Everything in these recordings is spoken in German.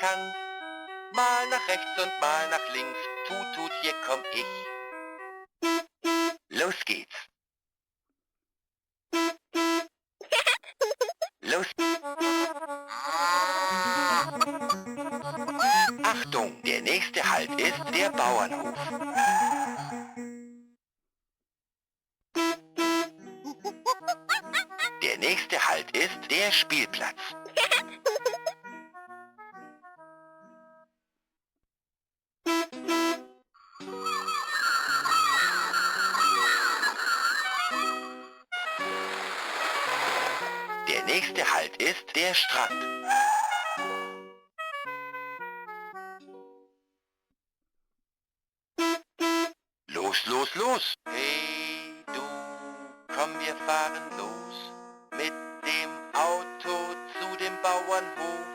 kann. Mal nach rechts und mal nach links, tut, hier komm ich. Los geht's. Los. Achtung, der nächste Halt ist der Bauernhof. Der nächste Halt ist der Spielplatz. Der nächste Halt ist der Strand. Los, los, los! Hey du, komm, wir fahren los. Mit dem Auto zu dem Bauernhof.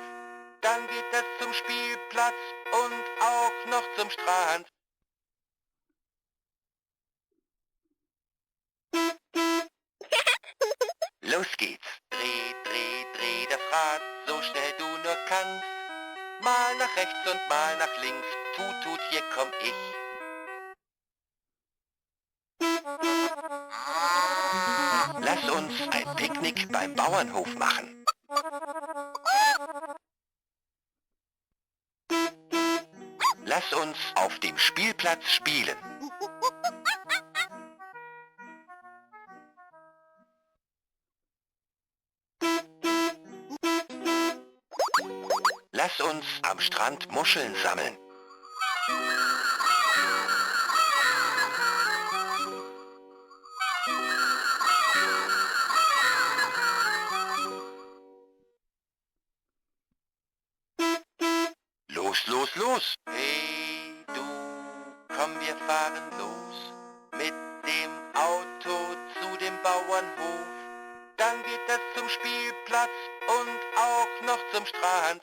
Dann geht es zum Spielplatz und auch noch zum Strand. Los geht's. Dreh, dreh, dreh das Rad, so schnell du nur kannst. Mal nach rechts und mal nach links, tut, hier komm ich. Lass uns ein Picknick beim Bauernhof machen. Lass uns auf dem Spielplatz spielen. Lass uns am Strand Muscheln sammeln. Los, los, los! Hey du, komm, wir fahren los. Mit dem Auto zu dem Bauernhof. Dann geht es zum Spielplatz und auch noch zum Strand.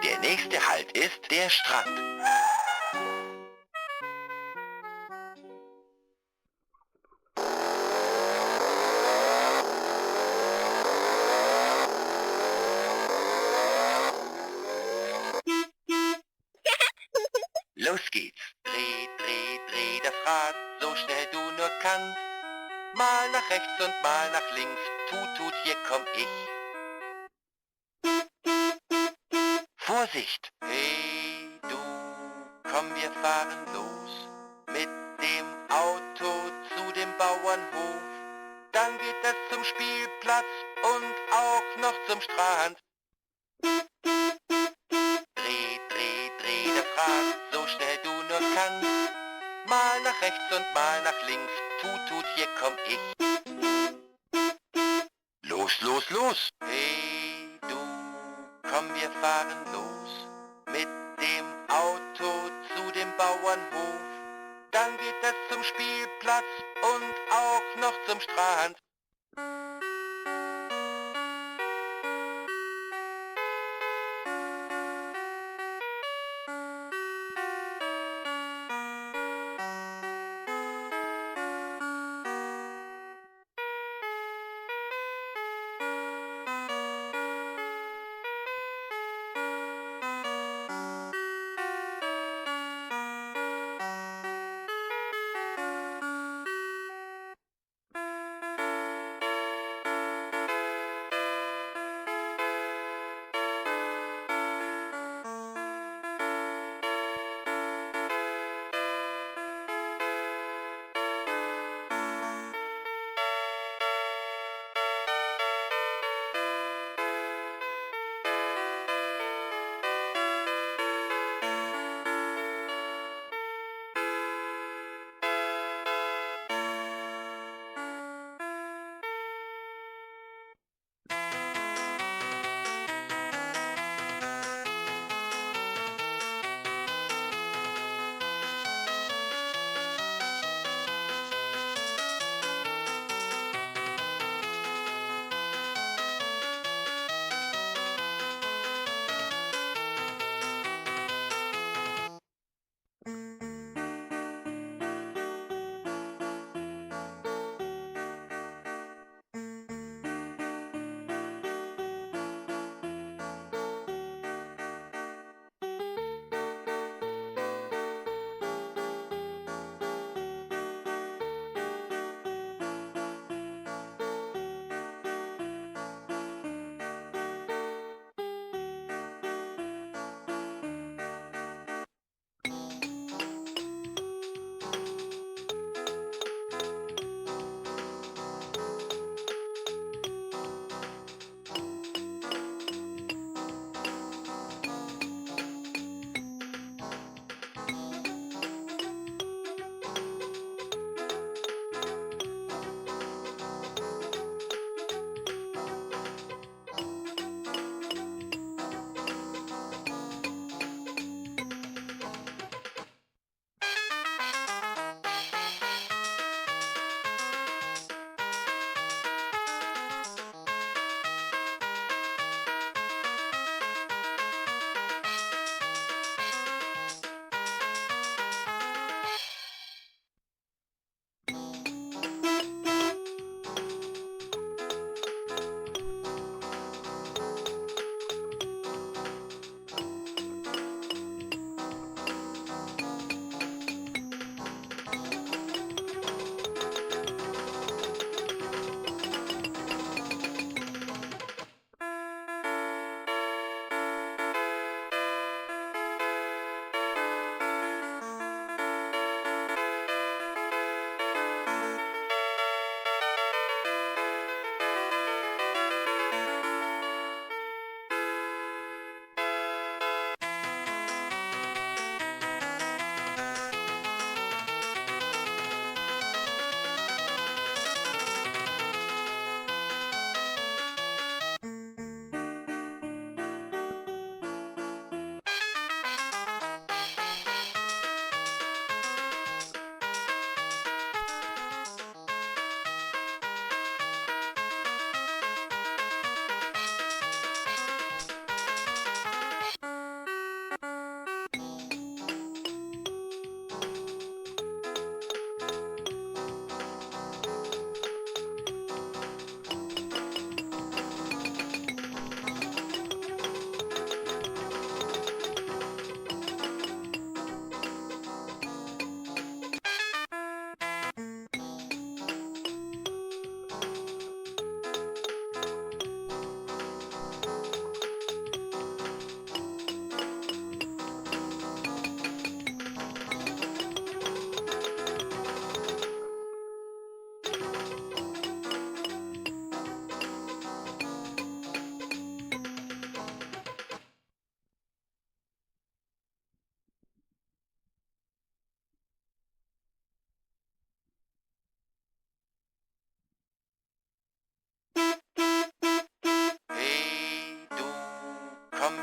Der nächste Halt ist der Strand. Los geht's. Dreh, dreh, dreh das Rad, so schnell du nur kannst. Mal nach rechts und mal nach links, tut, hier komm ich. Vorsicht! Hey du, komm, wir fahren los. Mit dem Auto zu dem Bauernhof. Dann geht es zum Spielplatz und auch noch zum Strand. Dreh, dreh, dreh das Rad, so schnell du nur kannst. Mal nach rechts und mal nach links, tut, hier komm ich. Los, los, los! Hey du, komm, wir fahren los. Mit dem Auto zu dem Bauernhof. Dann geht es zum Spielplatz und auch noch zum Strand.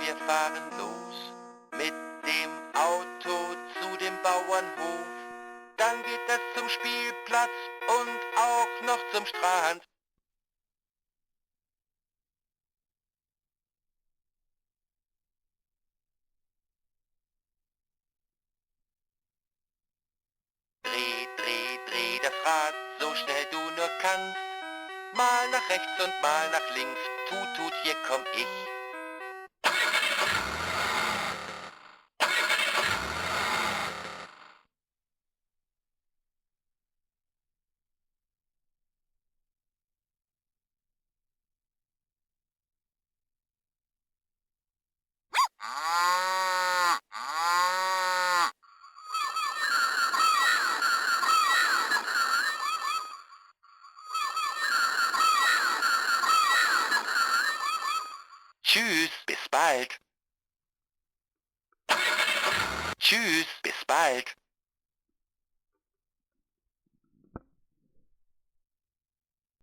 wir fahren los. Mit dem Auto zu dem Bauernhof. Dann geht es zum Spielplatz und auch noch zum Strand. Dreh, dreh, dreh das Rad, so schnell du nur kannst. Mal nach rechts und mal nach links, tut, tut, hier komm ich. Tschüss, bis bald. Tschüss, bis bald.